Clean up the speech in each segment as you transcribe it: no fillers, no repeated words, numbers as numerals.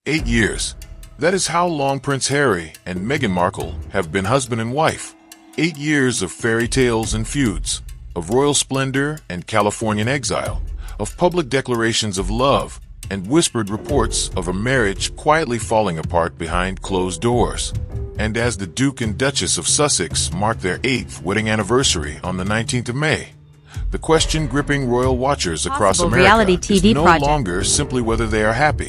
8 years. That is how long Prince Harry and Meghan Markle have been husband and wife. 8 years of fairy tales and feuds, of royal splendor and Californian exile, of public declarations of love and whispered reports of a marriage quietly falling apart behind closed doors. And as the Duke and Duchess of Sussex mark their 8th wedding anniversary on the 19th of May, the question gripping royal watchers across America reality TV is no project. longer simply whether they are happy.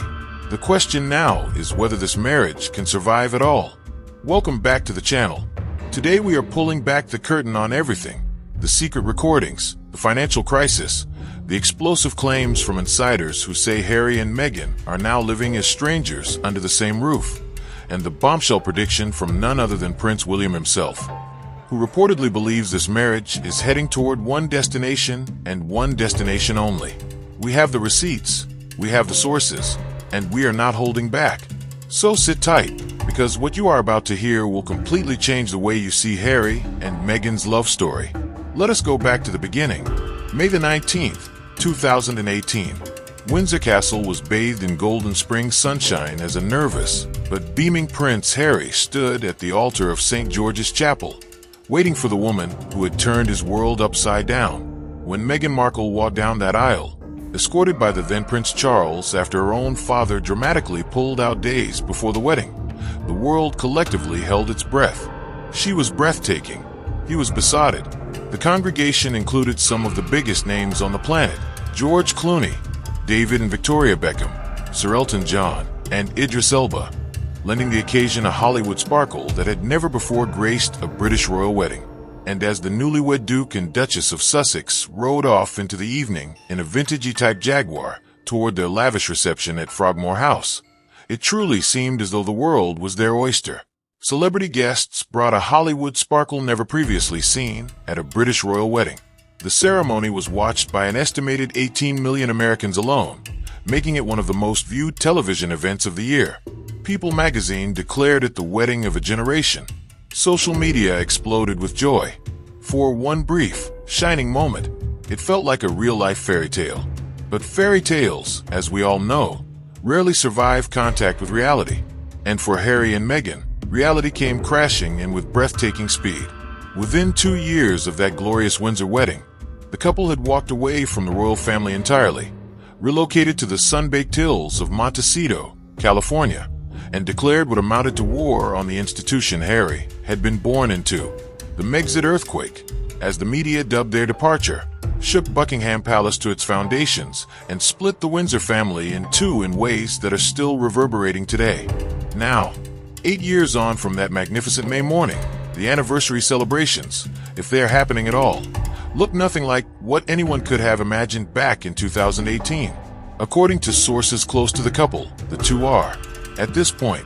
The question now is whether this marriage can survive at all. Welcome back to the channel. Today we are pulling back the curtain on everything: the secret recordings, the financial crisis, the explosive claims from insiders who say Harry and Meghan are now living as strangers under the same roof, and the bombshell prediction from none other than Prince William himself, who reportedly believes this marriage is heading toward one destination and one destination only. We have the receipts, we have the sources, and we are not holding back. So sit tight, because what you are about to hear will completely change the way you see Harry and Meghan's love story. Let us go back to the beginning. May the 19th, 2018. Windsor Castle was bathed in golden spring sunshine as a nervous but beaming Prince Harry stood at the altar of St. George's Chapel, waiting for the woman who had turned his world upside down. When Meghan Markle walked down that aisle, escorted by the then Prince Charles after her own father dramatically pulled out days before the wedding, the world collectively held its breath. She was breathtaking. He was besotted. The congregation included some of the biggest names on the planet: George Clooney, David and Victoria Beckham, Sir Elton John, and Idris Elba, lending the occasion a Hollywood sparkle that had never before graced a British royal wedding. And as the newlywed Duke and Duchess of Sussex rode off into the evening in a vintage-type Jaguar toward their lavish reception at Frogmore House, it truly seemed as though the world was their oyster. Celebrity guests brought a Hollywood sparkle never previously seen at a British royal wedding. The ceremony was watched by an estimated 18 million Americans alone, making it one of the most viewed television events of the year. People magazine declared it the wedding of a generation. Social media exploded with joy. For one brief, shining moment, it felt like a real-life fairy tale. But fairy tales, as we all know, rarely survive contact with reality. And for Harry and Meghan, reality came crashing in with breathtaking speed. Within 2 years of that glorious Windsor wedding, the couple had walked away from the royal family entirely, relocated to the sun-baked hills of Montecito, California, and declared what amounted to war on the institution Harry had been born into. The Megxit earthquake, as the media dubbed their departure, shook Buckingham Palace to its foundations and split the Windsor family in two in ways that are still reverberating today. Now, 8 years on from that magnificent May morning, the anniversary celebrations, if they are happening at all, look nothing like what anyone could have imagined back in 2018. According to sources close to the couple, the two are, at this point,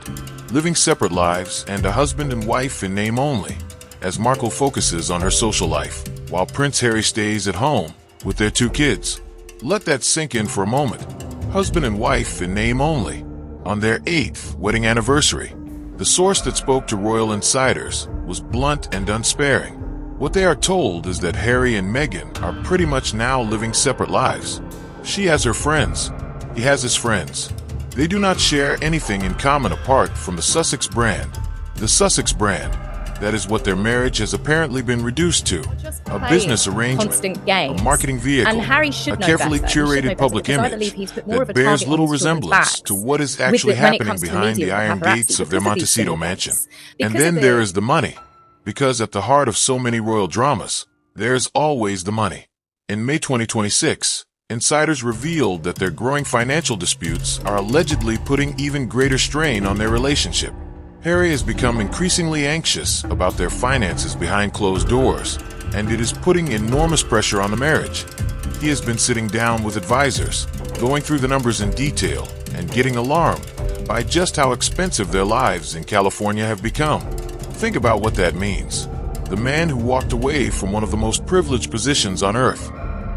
living separate lives and a husband and wife in name only, as Markle focuses on her social life, while Prince Harry stays at home with their 2 kids. Let that sink in for a moment. Husband and wife in name only, on their 8th wedding anniversary. The source that spoke to royal insiders was blunt and unsparing. What they are told is that Harry and Meghan are pretty much now living separate lives. She has her friends. He has his friends. They do not share anything in common apart from the Sussex brand. The Sussex brand. That is what their marriage has apparently been reduced to. A business arrangement, a marketing vehicle, And Harry should a know carefully better. He should know curated better, public because I image believe he's put more of that a bears target little on his children's resemblance backs to what is with actually it when it happening comes to behind media the and iron paparazzi gates of their because of these Montecito things. mansion. Because And then of there the- is the money. Because at the heart of so many royal dramas, there's always the money. In May 2026, insiders revealed that their growing financial disputes are allegedly putting even greater strain on their relationship. Harry has become increasingly anxious about their finances behind closed doors, and it is putting enormous pressure on the marriage. He has been sitting down with advisors, going through the numbers in detail, and getting alarmed by just how expensive their lives in California have become. Think about what that means. The man who walked away from one of the most privileged positions on earth,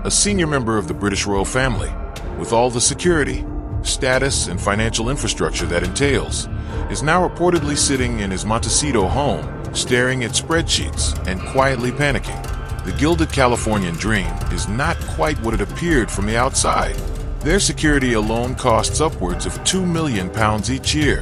a senior member of the British royal family, with all the security, status, and financial infrastructure that entails, is now reportedly sitting in his Montecito home, staring at spreadsheets and quietly panicking. The gilded Californian dream is not quite what it appeared from the outside. Their security alone costs upwards of £2 million each year.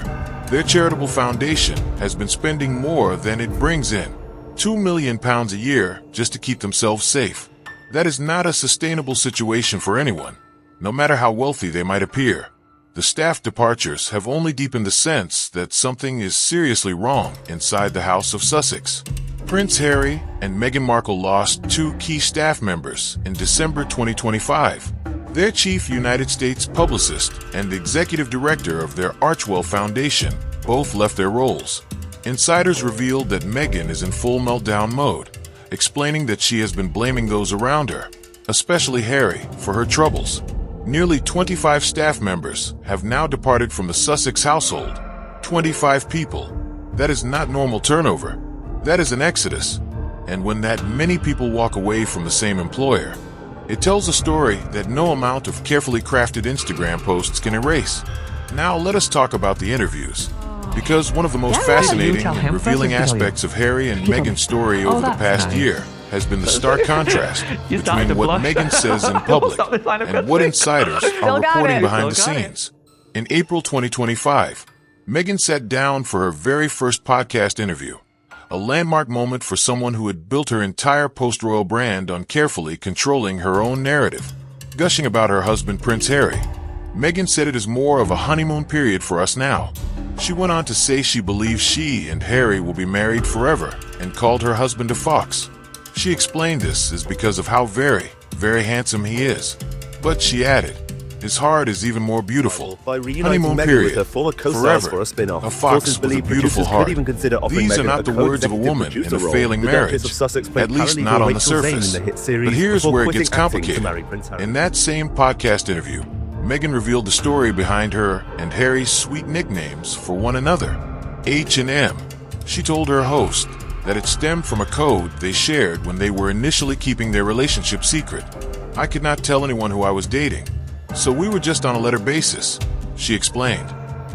Their charitable foundation has been spending more than it brings in. £2 million a year just to keep themselves safe. That is not a sustainable situation for anyone, no matter how wealthy they might appear. The staff departures have only deepened the sense that something is seriously wrong inside the House of Sussex. Prince Harry and Meghan Markle lost 2 key staff members in December 2025. Their chief United States publicist and the executive director of their Archwell Foundation both left their roles. Insiders revealed that Meghan is in full meltdown mode, explaining that she has been blaming those around her, especially Harry, for her troubles. Nearly 25 staff members have now departed from the Sussex household. 25 people. That is not normal turnover. That is an exodus. And when that many people walk away from the same employer, it tells a story that no amount of carefully crafted Instagram posts can erase. Now let us talk about the interviews. Because one of the most fascinating and revealing aspects of Harry and Meghan's story over the past year has been the stark contrast between what Meghan says in public and what insiders are reporting behind the scenes. In April 2025, Meghan sat down for her very first podcast interview, a landmark moment for someone who had built her entire post-royal brand on carefully controlling her own narrative. Gushing about her husband Prince Harry, Meghan said it is more of a honeymoon period for us now. She went on to say she believes she and Harry will be married forever and called her husband a fox. She explained this is because of how very, very handsome he is. But she added, his heart is even more beautiful. Honeymoon period. Forever. A fox with a beautiful heart. These are not the words of a woman in a failing marriage, at least not on the surface. But here's where it gets complicated. In that same podcast interview, Meghan revealed the story behind her and Harry's sweet nicknames for one another, H and M. She told her host that it stemmed from a code they shared when they were initially keeping their relationship secret. I could not tell anyone who I was dating, so we were just on a letter basis, she explained,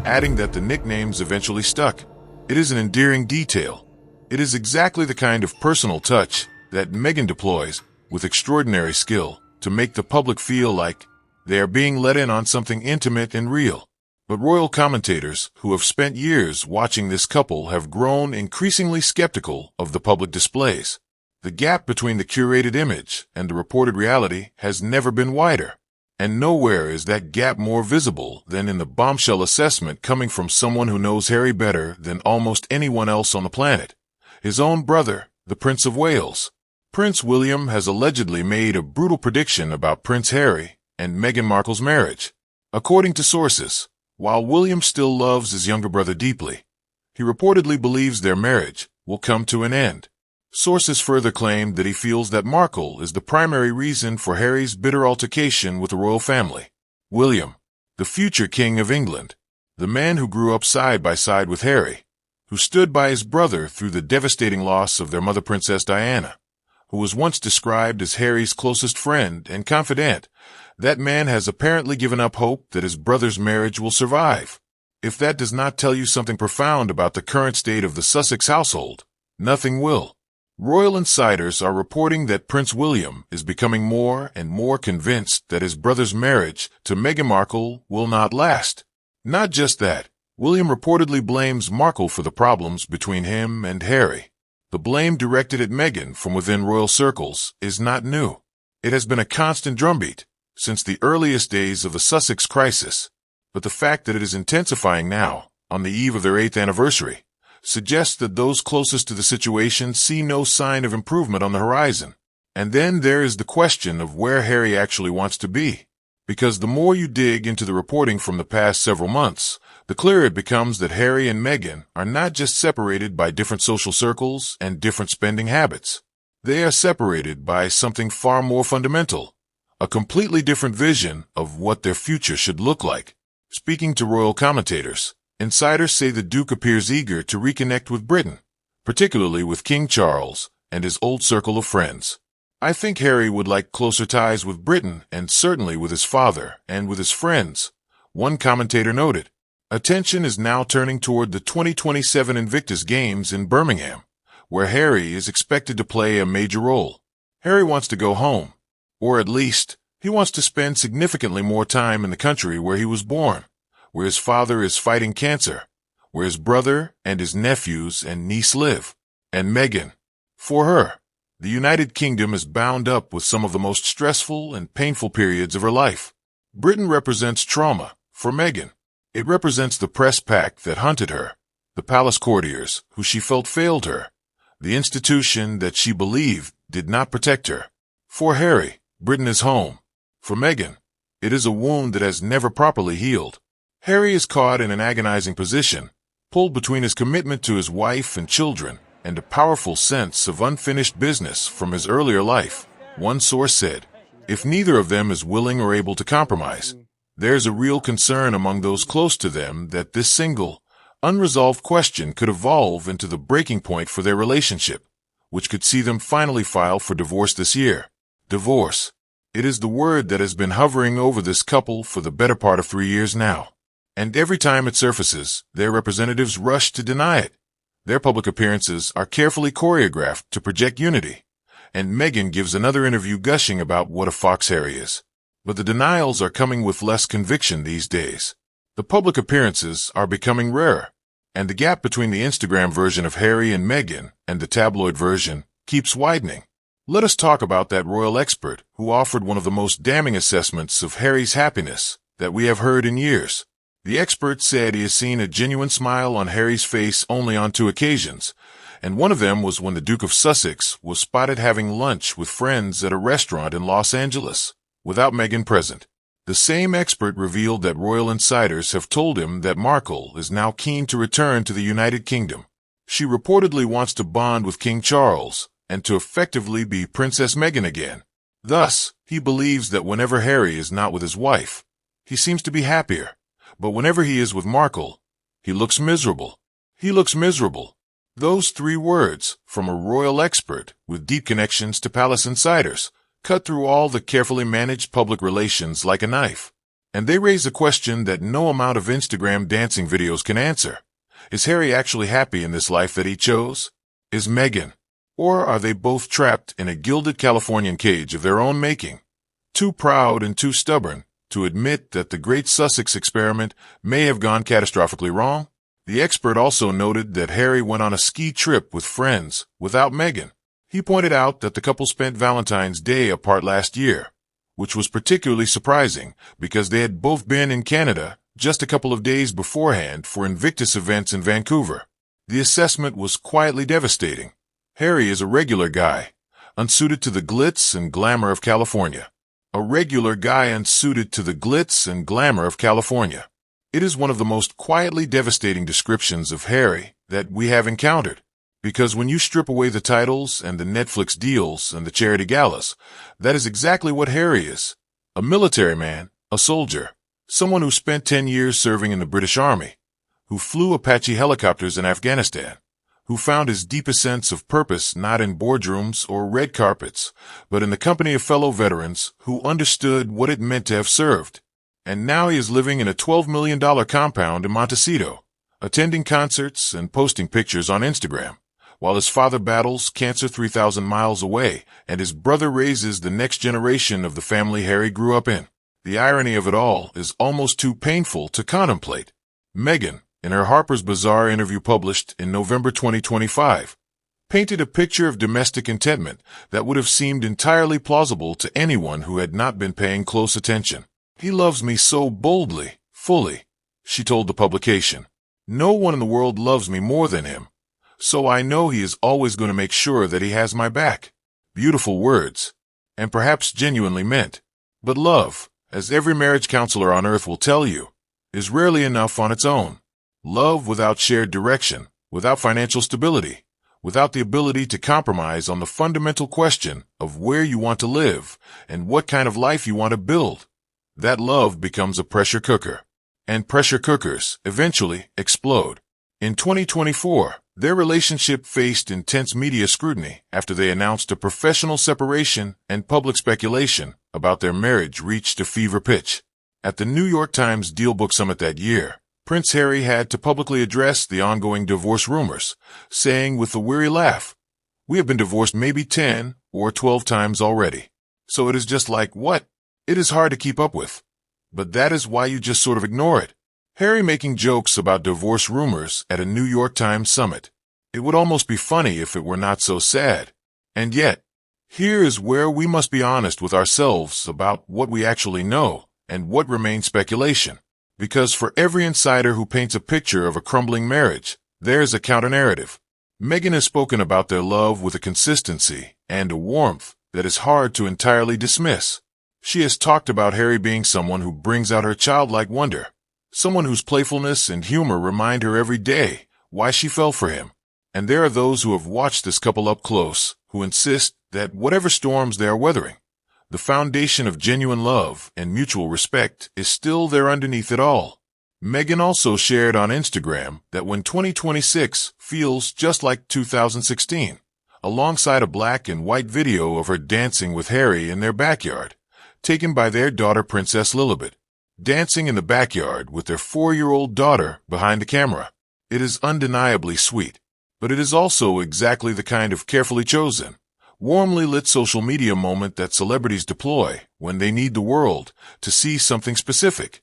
adding that the nicknames eventually stuck. It is an endearing detail. It is exactly the kind of personal touch that Meghan deploys with extraordinary skill to make the public feel like they are being let in on something intimate and real. But royal commentators who have spent years watching this couple have grown increasingly skeptical of the public displays. The gap between the curated image and the reported reality has never been wider. And nowhere is that gap more visible than in the bombshell assessment coming from someone who knows Harry better than almost anyone else on the planet. His own brother, the Prince of Wales. Prince William has allegedly made a brutal prediction about Prince Harry and Meghan Markle's marriage. According to sources, while William still loves his younger brother deeply, he reportedly believes their marriage will come to an end. Sources further claimed that he feels that Markle is the primary reason for Harry's bitter altercation with the royal family. William, the future King of England, the man who grew up side by side with Harry, who stood by his brother through the devastating loss of their mother Princess Diana, who was once described as Harry's closest friend and confidant, that man has apparently given up hope that his brother's marriage will survive. If that does not tell you something profound about the current state of the Sussex household, nothing will. Royal insiders are reporting that Prince William is becoming more and more convinced that his brother's marriage to Meghan Markle will not last. Not just that, William reportedly blames Markle for the problems between him and Harry. The blame directed at Meghan from within royal circles is not new. It has been a constant drumbeat since the earliest days of the Sussex crisis, but the fact that it is intensifying now, on the eve of their 8th anniversary, suggests that those closest to the situation see no sign of improvement on the horizon. And then there is the question of where Harry actually wants to be. Because the more you dig into the reporting from the past several months, the clearer it becomes that Harry and Meghan are not just separated by different social circles and different spending habits. They are separated by something far more fundamental, a completely different vision of what their future should look like. Speaking to royal commentators, insiders say the Duke appears eager to reconnect with Britain, particularly with King Charles and his old circle of friends. I think Harry would like closer ties with Britain and certainly with his father and with his friends, one commentator noted. Attention is now turning toward the 2027 Invictus Games in Birmingham, where Harry is expected to play a major role. Harry wants to go home, or at least He wants to spend significantly more time in the country where he was born, where his father is fighting cancer, where his brother and his nephews and niece live. And Meghan. For her, the United Kingdom is bound up with some of the most stressful and painful periods of her life. Britain represents trauma for Meghan. It represents the press pack that hunted her, the palace courtiers who she felt failed her, the institution that she believed did not protect her. For Harry, Britain is home. For Meghan, it is a wound that has never properly healed. Harry is caught in an agonizing position, pulled between his commitment to his wife and children and a powerful sense of unfinished business from his earlier life. One source said, if neither of them is willing or able to compromise, there's a real concern among those close to them that this single, unresolved question could evolve into the breaking point for their relationship, which could see them finally file for divorce this year. Divorce. It is the word that has been hovering over this couple for the better part of 3 years now. And every time it surfaces, their representatives rush to deny it. Their public appearances are carefully choreographed to project unity. And Meghan gives another interview gushing about what a fox Harry is. But the denials are coming with less conviction these days. The public appearances are becoming rarer, and the gap between the Instagram version of Harry and Meghan and the tabloid version keeps widening. Let us talk about that royal expert who offered one of the most damning assessments of Harry's happiness that we have heard in years. The expert said he has seen a genuine smile on Harry's face only on 2 occasions, and one of them was when the Duke of Sussex was spotted having lunch with friends at a restaurant in Los Angeles, without Meghan present. The same expert revealed that royal insiders have told him that Markle is now keen to return to the United Kingdom. She reportedly wants to bond with King Charles and to effectively be Princess Meghan again. Thus, he believes that whenever Harry is not with his wife, he seems to be happier. But whenever he is with Markle, he looks miserable. He looks miserable. Those 3 words, from a royal expert with deep connections to palace insiders, cut through all the carefully managed public relations like a knife. And they raise a question that no amount of Instagram dancing videos can answer. Is Harry actually happy in this life that he chose? Is Meghan? Or are they both trapped in a gilded Californian cage of their own making? Too proud and too stubborn to admit that the great Sussex experiment may have gone catastrophically wrong? The expert also noted that Harry went on a ski trip with friends without Meghan. He pointed out that the couple spent Valentine's Day apart last year, which was particularly surprising because they had both been in Canada just a couple of days beforehand for Invictus events in Vancouver. The assessment was quietly devastating. Harry is a regular guy, unsuited to the glitz and glamour of California. A regular guy unsuited to the glitz and glamour of California. It is one of the most quietly devastating descriptions of Harry that we have encountered. Because when you strip away the titles and the Netflix deals and the charity galas, that is exactly what Harry is. A military man, a soldier, someone who spent 10 years serving in the British Army, who flew Apache helicopters in Afghanistan, who found his deepest sense of purpose not in boardrooms or red carpets, but in the company of fellow veterans who understood what it meant to have served. And now he is living in a $12 million compound in Montecito, attending concerts and posting pictures on Instagram, while his father battles cancer 3,000 miles away and his brother raises the next generation of the family Harry grew up in. The irony of it all is almost too painful to contemplate. Meghan, in her Harper's Bazaar interview published in November 2025, painted a picture of domestic contentment that would have seemed entirely plausible to anyone who had not been paying close attention. He loves me so boldly, fully, she told the publication. No one in the world loves me more than him, so I know he is always going to make sure that he has my back. Beautiful words, and perhaps genuinely meant. But love, as every marriage counselor on earth will tell you, is rarely enough on its own. Love without shared direction, without financial stability, without the ability to compromise on the fundamental question of where you want to live and what kind of life you want to build. That love becomes a pressure cooker. And pressure cookers eventually explode. In 2024, their relationship faced intense media scrutiny after they announced a professional separation and public speculation about their marriage reached a fever pitch. At the New York Times Dealbook Summit that year, Prince Harry had to publicly address the ongoing divorce rumors, saying with a weary laugh, "We have been divorced maybe 10 or 12 times already. So it is just like, what? It is hard to keep up with. But that is why you just sort of ignore it. Harry making jokes about divorce rumors at a New York Times summit. It would almost be funny if it were not so sad. And yet, here is where we must be honest with ourselves about what we actually know and what remains speculation. Because for every insider who paints a picture of a crumbling marriage, there's a counter-narrative. Meghan has spoken about their love with a consistency and a warmth that is hard to entirely dismiss. She has talked about Harry being someone who brings out her childlike wonder, someone whose playfulness and humor remind her every day why she fell for him. And there are those who have watched this couple up close, who insist that whatever storms they are weathering, the foundation of genuine love and mutual respect is still there underneath it all. Meghan also shared on Instagram that when 2026 feels just like 2016, alongside a black and white video of her dancing with Harry in their backyard, taken by their daughter Princess Lilibet, dancing in the backyard with their 4-year-old daughter behind the camera. It is undeniably sweet, but it is also exactly the kind of carefully chosen, warmly lit social media moment that celebrities deploy when they need the world to see something specific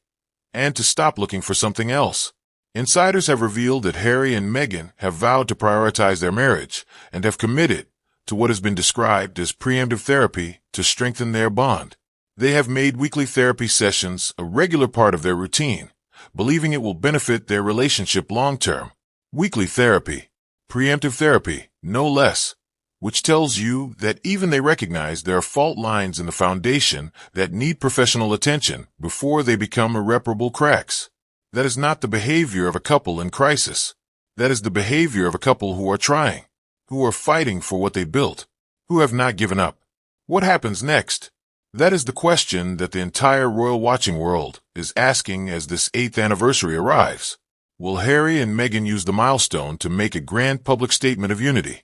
and to stop looking for something else. Insiders have revealed that Harry and Meghan have vowed to prioritize their marriage and have committed to what has been described as preemptive therapy to strengthen their bond. They have made weekly therapy sessions a regular part of their routine, believing it will benefit their relationship long-term. Weekly therapy, preemptive therapy, no less, which tells you that even they recognize there are fault lines in the foundation that need professional attention before they become irreparable cracks. That is not the behavior of a couple in crisis. That is the behavior of a couple who are trying, who are fighting for what they built, who have not given up. What happens next? That is the question that the entire royal watching world is asking as this 8th anniversary arrives. Will Harry and Meghan use the milestone to make a grand public statement of unity?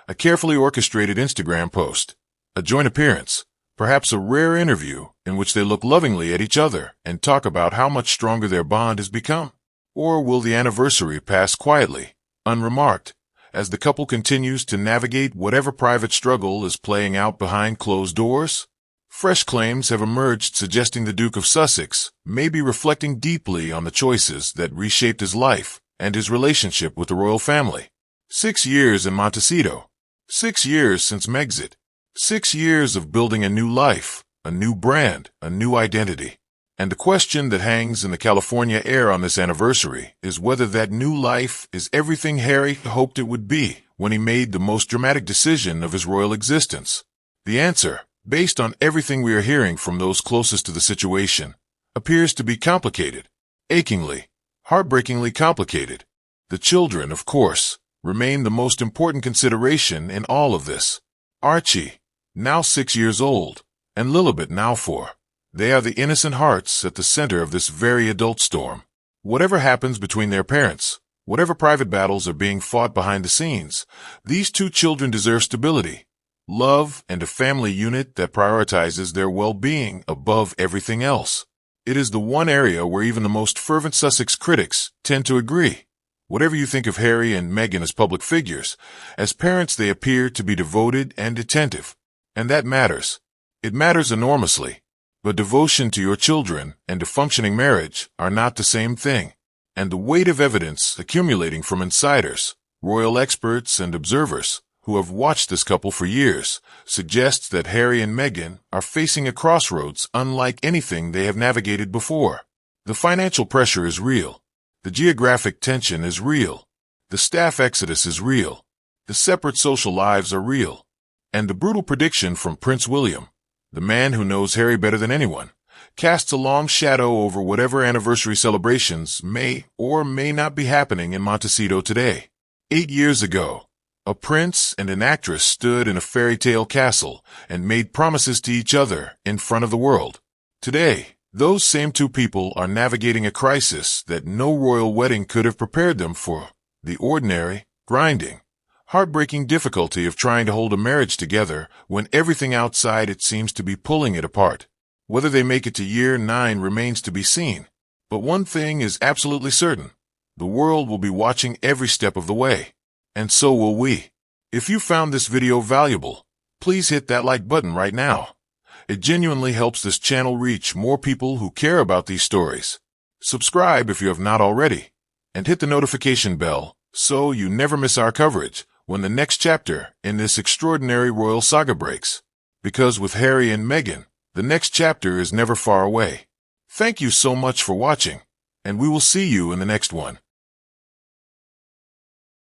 A carefully orchestrated Instagram post, a joint appearance, perhaps a rare interview in which they look lovingly at each other and talk about how much stronger their bond has become? Or will the anniversary pass quietly, unremarked, as the couple continues to navigate whatever private struggle is playing out behind closed doors? Fresh claims have emerged suggesting the Duke of Sussex may be reflecting deeply on the choices that reshaped his life and his relationship with the royal family. 6 years in Montecito. 6 years since Megxit. 6 years of building a new life, a new brand, a new identity. And the question that hangs in the California air on this anniversary is whether that new life is everything Harry hoped it would be when he made the most dramatic decision of his royal existence. The answer, based on everything we are hearing from those closest to the situation, appears to be complicated. Achingly, heartbreakingly complicated. The children, of course, remain the most important consideration in all of this. Archie, now 6 years old, and Lilibet, now 4. They are the innocent hearts at the center of this very adult storm. Whatever happens between their parents, whatever private battles are being fought behind the scenes, these two children deserve stability, love, and a family unit that prioritizes their well-being above everything else. It is the one area where even the most fervent Sussex critics tend to agree. Whatever you think of Harry and Meghan as public figures, as parents they appear to be devoted and attentive. And that matters. It matters enormously. But devotion to your children and a functioning marriage are not the same thing. And the weight of evidence accumulating from insiders, royal experts, and observers who have watched this couple for years suggests that Harry and Meghan are facing a crossroads unlike anything they have navigated before. The financial pressure is real. The geographic tension is real. The staff exodus is real. The separate social lives are real. And the brutal prediction from Prince William, the man who knows Harry better than anyone, casts a long shadow over whatever anniversary celebrations may or may not be happening in Montecito today. 8 years ago, a prince and an actress stood in a fairy tale castle and made promises to each other in front of the world. Today, those same two people are navigating a crisis that no royal wedding could have prepared them for. The ordinary, grinding, heartbreaking difficulty of trying to hold a marriage together when everything outside it seems to be pulling it apart. Whether they make it to year 9 remains to be seen. But one thing is absolutely certain. The world will be watching every step of the way. And so will we. If you found this video valuable, please hit that like button right now. It genuinely helps this channel reach more people who care about these stories. Subscribe if you have not already, and hit the notification bell so you never miss our coverage when the next chapter in this extraordinary royal saga breaks. Because with Harry and Meghan, the next chapter is never far away. Thank you so much for watching, and we will see you in the next one.